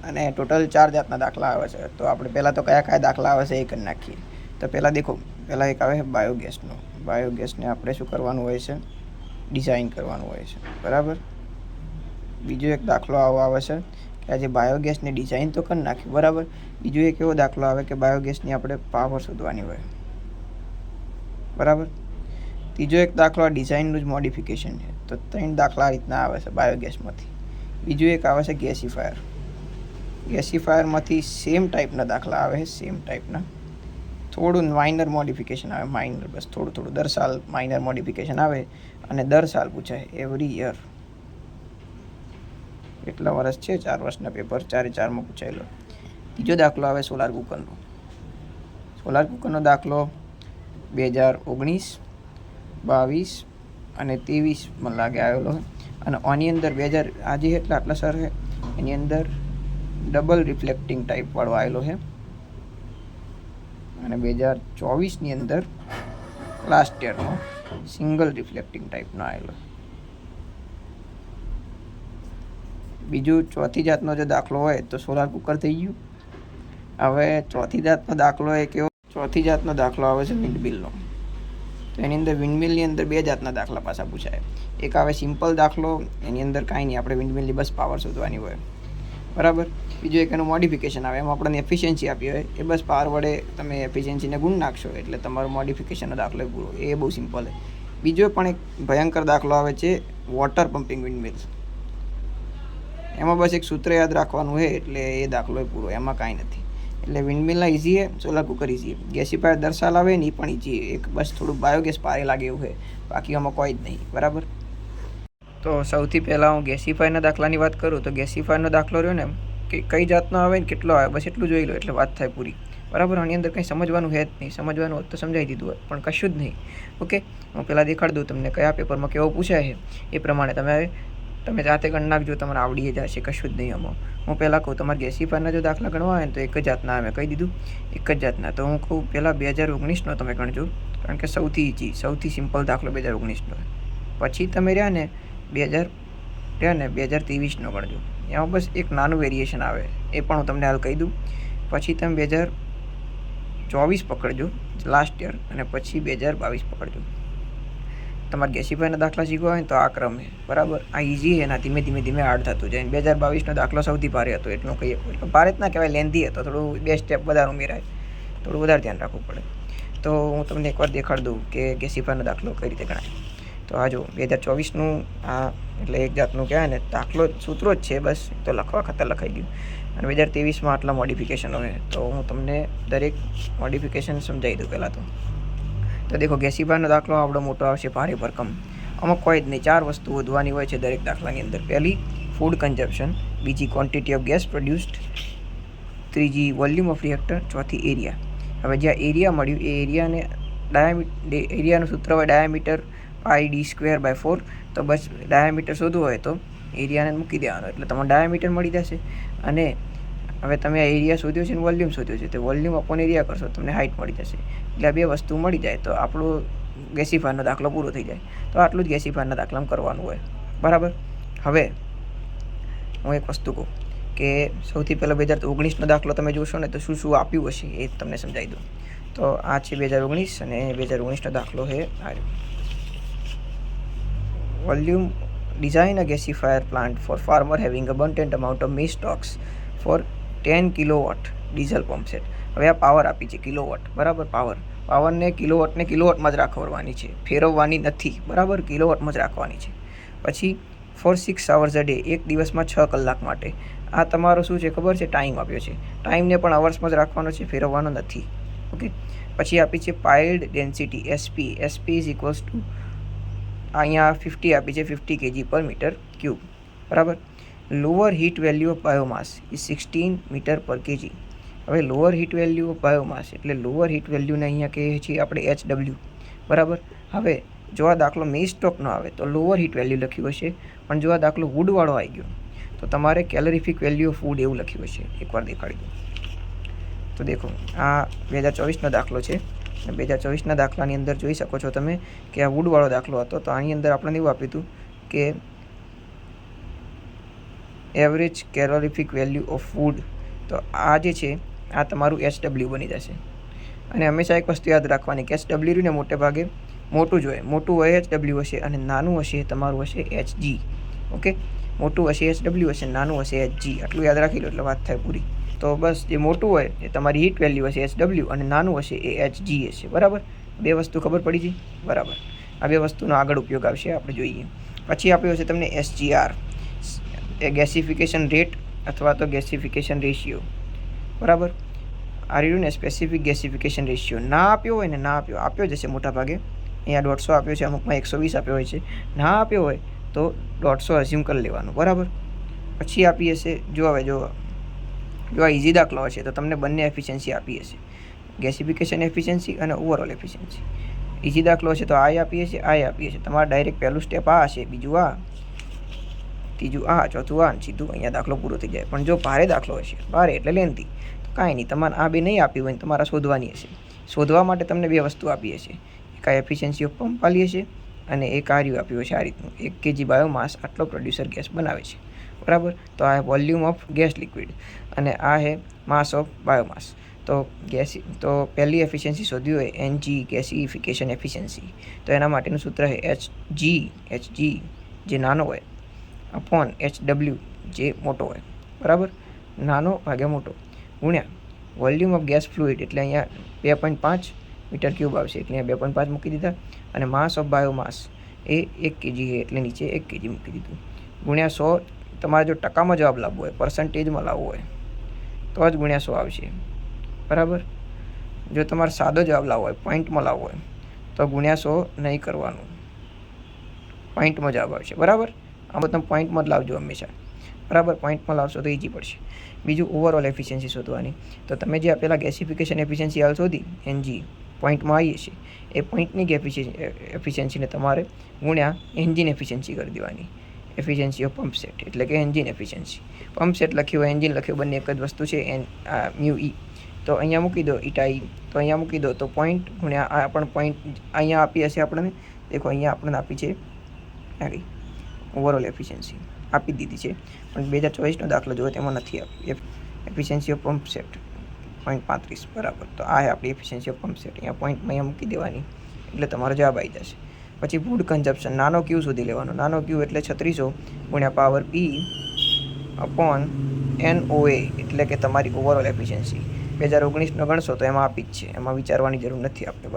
અને ટોટલ 4 જાતના દાખલા આવે છે. તો આપણે પહેલાં તો કયા કયા દાખલા આવે છે એ કરી નાખીએ. તો પહેલાં દેખો, પહેલાં એક આવે છે બાયોગેસનો. બાયોગેસને આપણે શું કરવાનું હોય છે? ડિઝાઇન કરવાનું હોય છે, બરાબર. બીજો એક દાખલો આવો આવે છે કે આજે બાયોગેસની ડિઝાઇન તો કરી નાખી, બરાબર. બીજો એક એવો દાખલો આવે કે બાયોગેસની આપણે પાવર શોધવાની હોય, બરાબર. ત્રીજો એક દાખલો આ ડિઝાઇનનું જ મોડિફિકેશન છે. તો 3 દાખલા આ રીતના આવે છે બાયોગેસમાંથી. બીજું એક આવે છે ગેસીફાયર. ગેસીફાયરમાંથી સેમ ટાઈપના દાખલા આવે છે, સેમ ટાઈપના. થોડું માઇનર મોડિફિકેશન આવે, માઇનર, બસ થોડું દર સાલ માઇનર મોડિફિકેશન આવે અને દર સાલ પૂછાય, એવરી યર. કેટલા વર્ષ છે? 4 વર્ષના પેપર, 4 પૂછાયેલો. ત્રીજો દાખલો આવે સોલાર કુકરનો. સોલાર કુકરનો દાખલો 2019, 22 અને 23 મને લાગે આવેલો. અને આની અંદર 2000 આજે એટલા આટલા સર છે, એની અંદર ડબલ રિફ્લેક્ટિંગ ટાઈપવાળો આવેલો છે. અને 2024ની અંદર લાસ્ટ યરનો સિંગલ રિફ્લેક્ટિંગ ટાઈપનો આવેલો. બીજું ચોથી જાતનો જે દાખલો હોય તો સોલાર કુકર થઈ ગયું. હવે ચોથી જાતનો દાખલો એ કેવો? ચોથી જાતનો દાખલો આવે છે વિન્ડમિલનો. તો એની અંદર વિન્ડમિલની અંદર 2 જાતના દાખલા પાછા પૂછાય. એક આવે સિમ્પલ દાખલો, એની અંદર કાંઈ નહીં, આપણે વિન્ડમિલની બસ પાવર શોધવાની હોય, બરાબર. બીજું એક એનું મોડિફિકેશન આવે, એમાં આપણને એફિશિયન્સી આપી હોય, એ બસ પાવર વડે તમે એફિશિયન્સીને ગુણ નાખશો એટલે તમારો મોડિફિકેશનનો દાખલો પૂરો. એ બહુ સિમ્પલ છે. બીજો પણ એક ભયંકર દાખલો આવે છે વોટર પમ્પિંગ વિન્ડમિલ. એમાં બસ એક સૂત્ર યાદ રાખવાનું છે એટલે એ દાખલો પૂરો, એમાં કાંઈ નથી. એટલે વિન્ડમિલના ઇઝી છે, સોલાર કુકર ઇઝી છે. ગેસીફાયર દર સાલ આવે ને એ પણ ઇઝી છે. એક બસ થોડું બાયોગેસ પારે લાગે એવું છે, બાકી આમાં કોઈ જ નહીં, બરાબર. તો સૌથી પહેલાં હું ગેસીફાયરના દાખલાની વાત કરું તો ગેસીફાયરનો દાખલો રહ્યો ને કે કઈ જાતનો આવે ને કેટલો આવે, બસ એટલું જોઈ લો એટલે વાત થાય પૂરી, બરાબર. આની અંદર કંઈ સમજવાનું છે જ નહીં. સમજવાનું હોત તો સમજાવી દીધું હોય, પણ કશું જ નહીં. ઓકે, હું પહેલાં દેખાડી દઉં તમને કયા પેપરમાં કેવો પૂછાય છે, એ પ્રમાણે તમે જાતે ગણ નાખજો, તમારે આવડી જશે, કશું જ નહીં આમાં. હું પહેલાં કહું, તમારે ગેસીફાયરના જો દાખલા ગણવા હોય ને તો એક જ જાતના આવે, કહી દીધું, એક જ જાતના. તો હું કહું પહેલાં 2019નો તમે ગણજો, કારણ કે સૌથી ઇઝી, સૌથી સિમ્પલ દાખલો 2019નો. પછી તમે રહ્યા ને 2023નો ગણજો. એમાં બસ એક નાનું વેરિએશન આવે, એ પણ હું તમને હાલ કહી દઉં. પછી તમે 2024 પકડજો, લાસ્ટ યર, અને પછી 2022 પકડજો. તમારે ગેસીફાયરના દાખલા શીખવા હોય ને તો આ ક્રમ છે, બરાબર. આ ઇઝી છે, એના ધીમે ધીમે હાર્ડ થતું જાય. 2022નો દાખલો સૌથી ભારે હતો, એટલું કહીએ. એટલે ભારે જ ના કહેવાય, લેન્ધી હતો, થોડું 2 સ્ટેપ વધારે ઉમેરાય, થોડું વધારે ધ્યાન રાખવું પડે. તો હું તમને એકવાર દેખાડી દઉં કે ગેસીફાયરનો દાખલો કઈ રીતે ગણાય. તો આ જો 2024નું આ એટલે એક જાતનું કહેવાય ને દાખલો, સૂત્રો જ છે, બસ તો લખવા ખાતર લખાઈ ગયું. અને 2023માં આટલા મોડિફિકેશન હોય તો હું તમને દરેક મોડિફિકેશન સમજાવી દઉં પહેલાં તો દેખો, ગેસીફાયરનો દાખલો આપણો મોટો આવશે ભારે ભરકમ. આમાં કોઈ જ નહીં, 4 વસ્તુ વધવાની હોય છે દરેક દાખલાની અંદર. પહેલી ફૂડ કન્ઝપ્શન, બીજી ક્વોન્ટિટી ઓફ ગેસ પ્રોડ્યુસ્ડ, ત્રીજી વોલ્યુમ ઓફ રિએક્ટર, ચોથી એરિયા. હવે જ્યાં એરિયા મળ્યું એ એરિયાને એરિયાનું સૂત્ર હોય ડાયામીટર πd²/4. તો બસ ડાયામીટર શોધવું હોય તો એરિયાને મૂકી દેવાનો એટલે તમને ડાયામીટર મળી જશે. અને હવે તમે આ એરિયા શોધ્યો છે અને વોલ્યુમ શોધ્યો છે, તો વોલ્યુમ અપોન એરિયા કરશો તમને હાઇટ મળી જશે. એટલે આ 2 વસ્તુ મળી જાય તો આપણો ગેસીફાયરનો દાખલો પૂરો થઈ જાય. તો આટલું જ ગેસીફાયરના દાખલામાં કરવાનું હોય, બરાબર. હવે હું એક વસ્તુ કહું કે સૌથી પહેલાં 2019નો દાખલો તમે જોશો ને તો શું શું આપ્યું હશે એ તમને સમજાવી દઉં. તો આ છે 2019 અને 2019નો દાખલો છે આ. Volume design a gasifier plant for farmer having abundant amount of maize stalks for 10 kilowatt diesel pump set. હવે આ પાવર આપી છે કિલોવોટ, બરાબર. પાવરને કિલોવોટમાં જ રાખવાની છે, ફેરવવાની નથી, બરાબર. કિલોવોટમાં જ રાખવાની છે. પછી for 6 hours a day, એક દિવસમાં 6 કલાક માટે. આ તમારો શું છે ખબર છે? ટાઈમ આપ્યો છે. ટાઈમને પણ અવર્સમાં જ રાખવાનો છે, ફેરવવાનો નથી. ઓકે. પછી આપી છે piled density SP. SP is equals to અહીંયા 50 આપી છે, 50 kg/m³, બરાબર. Lower heat value of biomass is 16 m/kg. હવે lower heat value of biomass એટલે લોઅર હીટ વેલ્યુને અહીંયા કહીએ છીએ આપણે HW, બરાબર. હવે જો આ દાખલો મેઇઝ સ્ટોકનો આવે તો લોઅર હીટ વેલ્યુ લખ્યું હશે, પણ જો આ દાખલો વુડવાળો આવી ગયો તો તમારે કેલરીફિક વેલ્યુ ઓફ વુડ એવું લખ્યું હશે. એકવાર દેખાડી દો. તો દેખો, આ 2024નો દાખલો છે. 2024ના દાખલાની અંદર જોઈ શકો છો તમે કે આ વુડવાળો દાખલો હતો. તો આની અંદર આપણને એવું આપ્યું હતું કે એવરેજ કેલોરીફિક વેલ્યુ ઓફ ફૂડ. તો આ જે છે આ તમારું HW બની જશે. અને હંમેશા એક વસ્તુ યાદ રાખવાની કે HW ને મોટે ભાગે મોટું જ હોય, મોટું હોય HW હશે અને નાનું હશે તમારું હશે HG. ઓકે, મોટું હશે HW હશે, નાનું હશે HG. આટલું યાદ રાખી લો એટલે વાત થાય પૂરી. તો બસ જે મોટું હોય એ તમારી હીટ વેલ્યુ હશે HW અને નાનું હશે એ HG હશે. બરાબર, બે વસ્તુ ખબર પડી છે. બરાબર, આ બે વસ્તુનો આગળ ઉપયોગ આવશે, આપણે જોઈએ. પછી આપ્યો હશે તમને SGR, એ ગેસિફિકેશન રેટ અથવા તો ગેસિફિકેશન રેશિયો. બરાબર, આ રહ્યું ને સ્પેસિફિક ગેસિફિકેશન રેશિયો. ના આપ્યો હોય ને, ના આપ્યો જ હશે મોટા ભાગે. અહીંયા 150 આપ્યો છે, અમુકમાં 120 આપ્યો હોય છે. ના આપ્યો હોય તો 150 અઝ્યુમ કરી લેવાનું. બરાબર, પછી આપી હશે, જો આ ઇઝી દાખલો હશે તો તમને બંને એફિશિયન્સી આપી હશે, ગેસિફિકેશન એફિશિયન્સી અને ઓવરઓલ એફિશિયન્સી. ઇઝી દાખલો હશે તો આ આપી હશે, આ આપી હશે. તમારે ડાયરેક્ટ પહેલું સ્ટેપ આ હશે, બીજું આ, ત્રીજું આ, ચોથું આ, સીધું અહીંયા દાખલો પૂરો થઈ જાય. પણ જો ભારે દાખલો હશે, ભારે એટલે લેન્થી, તો કાંઈ નહીં, તમારે આ બે નહીં આપી હોય ને તમારે શોધવાની હશે. શોધવા માટે તમને બે વસ્તુ આપી હશે, એક આ એફિશિયન્સી ઓફ પંપ આપી હશે અને એક કાર્ય આપ્યું હશે આ રીતનું, 1 kg બાયોમાસ આટલો પ્રોડ્યુસર ગેસ બનાવે છે. બરાબર, તો આ વોલ્યુમ ઓફ ગેસ લિક્વિડ અને આ હે માસ ઓફ બાયોમાસ. તો પહેલી એફિશિયન્સી શોધવી હોય NG ગેસિફિકેશન એફિશિયન્સી, તો એના માટેનું સૂત્ર છે HG જે નાનો હોય અપોન HW જે મોટો હોય. બરાબર, નાનો ભાગ્યા મોટો ગુણ્યા વોલ્યુમ ઓફ ગેસ ફ્લુઇડ, એટલે અહીંયા 2.5 મીટર ક્યુબ આવશે, એટલે અહીંયા 2.5 મૂકી દીધા. અને માસ ઓફ બાયોમાસ એ 1 kg છે એટલે નીચે 1 kg મૂકી દીધું, ગુણ્યા 100. તમારે જો ટકામાં જવાબ લાવવો હોય, પર્સન્ટેજમાં લાવવો હોય તો જ ગુણ્યા 100 આવશે. બરાબર, જો તમારે સાદો જવાબ લાવવો હોય, પોઈન્ટમાં લાવવો હોય તો ગુણ્યા 100 નહીં કરવાનું, પોઈન્ટમાં જવાબ આવશે. બરાબર, આમાં તમે પોઈન્ટમાં જ લાવજો હંમેશા. બરાબર, પોઈન્ટમાં લાવશો તો ઇઝી પડશે. બીજું ઓવરઓલ એફિશિયન્સી શોધવાની. તો તમે જે આપેલા ગેસિફિકેશન એફિશિયન્સી હાલ શોધી NG પોઈન્ટમાં આવી હશે, એ પોઈન્ટની એફિશિયન્સીને તમારે ગુણ્યા એન્જિન એફિશિયન્સી કરી દેવાની, એફિશિયન્સી ઓફ પંપ સેટ, એટલે કે એન્જિન એફિશિયન્સી. પંપ સેટ લખ્યું હોય, એન્જિન લખ્યું, બંને એક જ વસ્તુ છે, μE. તો અહીંયા મૂકી દો ઈટા E, તો અહીંયા મૂકી દો તો પોઈન્ટ ગુણ્યા આ પણ પોઈન્ટ અહીંયા આપી હશે આપણને. દેખો અહીંયા આપણને આપી છે આગળ ઓવરઓલ એફિશિયન્સી આપી દીધી છે, પણ 2024નો દાખલો જોયો તેમાં નથી આપી. Efficiency of pump set 0.35. બરાબર, તો આ આપણી એફિશિયન્સી ઓફ પંપ સેટ. અહીંયા પોઈન્ટમાં અહીંયા મૂકી દેવાની એટલે તમારો જવાબ આવી જશે. પછી ફૂડ કન્ઝપ્શન, નાનો ક્યુ શોધી લેવાનો. નાનો ક્યુ એટલે 3600 ગુણ્યા પાવર P અપોન NOA, એટલે કે તમારી ઓવરઓલ એફિશિયન્સી. 2019નો ગણશો તો એમાં આપી જ છે, એમાં વિચારવાની જરૂર નથી આપણે.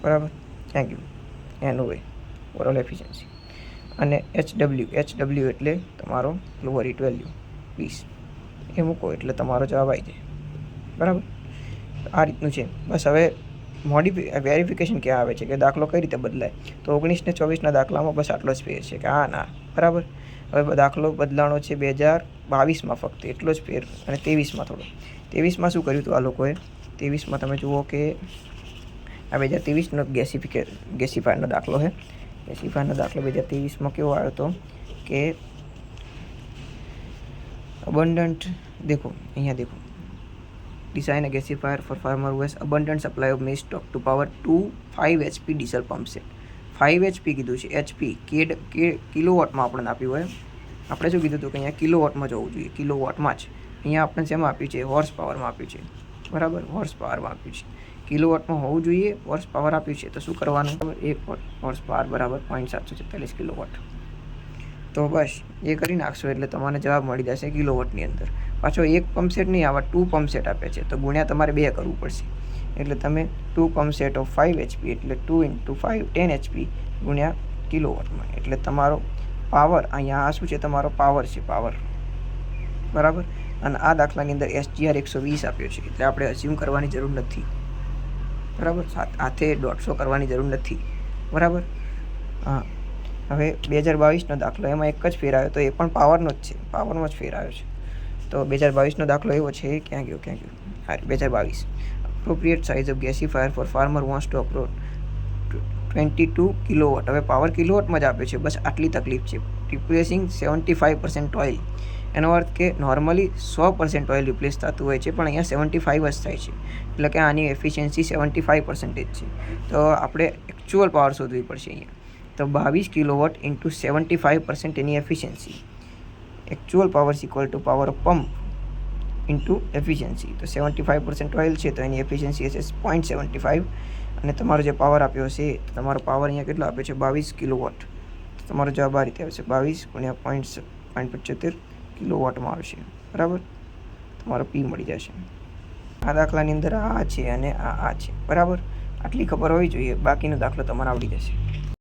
બરાબર, thank you. NOA overall efficiency અને HW એટલે તમારો લોઅર હીટ વેલ્યુ 20, એ મૂકો એટલે તમારો જવાબ આવી જાય. બરાબર, આ રીતનું છે. બસ હવે વેરિફિકેશન ક્યાં આવે છે કે દાખલો કઈ રીતે બદલાય, તો 19 ને 24ના દાખલામાં બસ આટલો જ ફેર છે કે આ ના. બરાબર, હવે દાખલો બદલાણો છે 2022માં ફક્ત, એટલો જ ફેર, અને 23માં થોડો. 23માં શું કર્યું હતું આ લોકોએ? 23માં તમે જુઓ કે આ 2023નો ગેસિફાયરનો દાખલો છે. ગેસિફાયરનો દાખલો 2023માં કેવો આવ્યો હતો કે અબન્ડન્ટ, દેખો અહીંયા દેખો, design a gasifier for farmer who has abundant supply of maize stock to power 5 HP diesel pump set. 5 HP કીધું છે, HP કિલોવોટમાં આપણને આપ્યું હોય. આપણે શું કીધું હતું કે અહીંયા કિલોવોટમાં જવું જોઈએ, કિલોવોટમાં જ. અહીંયા આપણે શેમાં આપ્યું છે? હોર્સ પાવરમાં આપ્યું છે. બરાબર, હોર્સ પાવરમાં આપ્યું છે, કિલોવોટમાં હોવું જોઈએ. હોર્સ પાવર આપ્યું છે તો શું કરવાનું? 1 હોર્સ પાવર બરાબર 0.746 કિલોવોટ. તો બસ એ કરી નાખશો એટલે તમને જવાબ મળી જશે કિલોવોટની અંદર. પાછો એક પંપ સેટ નહીં, આવા 2 પંપ સેટ આપે છે તો ગુણ્યા તમારે 2 કરવું પડશે. એટલે તમે 2 પંપ સેટ ઓફ 5 HP એટલે 2 × 5 10 HP ગુણ્યા કિલોવોટમાં, એટલે તમારો પાવર અહીંયા આ શું છે? તમારો પાવર છે, પાવર. બરાબર, અને આ દાખલાની અંદર SGR 120 આપ્યો છે એટલે આપણે અઝ્યુમ કરવાની જરૂર નથી. બરાબર, હાથે 150 કરવાની જરૂર નથી. બરાબર, હા. હવે 2022નો દાખલો, એમાં એક જ ફેર આવ્યો તો એ પણ પાવરનો જ છે, પાવરમાં જ ફેર આવ્યો છે. તો 2022નો દાખલો એવો છે, ક્યાં ગયો? હા, 2022. Appropriate size of gasifier for farmer wants to approach 22 kilowatt. હવે પાવર કિલોવોટમાં જ આપ્યો છે, બસ આટલી તકલીફ છે. રિપ્લેસિંગ 75% ઓઇલ, એનો અર્થ કે નોર્મલી 100% ઓઇલ રિપ્લેસ થતું હોય છે, પણ અહીંયા 75 જ થાય છે, એટલે કે આની એફિશિયન્સી 75% છે. તો આપણે એકચ્યુઅલ પાવર શોધવી પડશે અહીંયા. તો 22 kilowatt into 75% any efficiency, actual power equal to power of pump into efficiency. તો 75% ઓઇલ છે તો એની એફિશિયન્સી હશે 0.75 અને તમારો જે પાવર આપ્યો છે તો તમારો પાવર અહીંયા કેટલો આપ્યો છે 22 કિલોવોટ. તો તમારો જવાબ આ રીતે આવશે 22 ગુણ્યા 0.75 કિલોવોટમાં આવશે. બરાબર, તમારો પી મળી જશે. આ દાખલાની અંદર આ છે અને આ છે. બરાબર, આટલી ખબર હોવી જોઈએ, બાકીનો દાખલો તમારે આવડી જશે.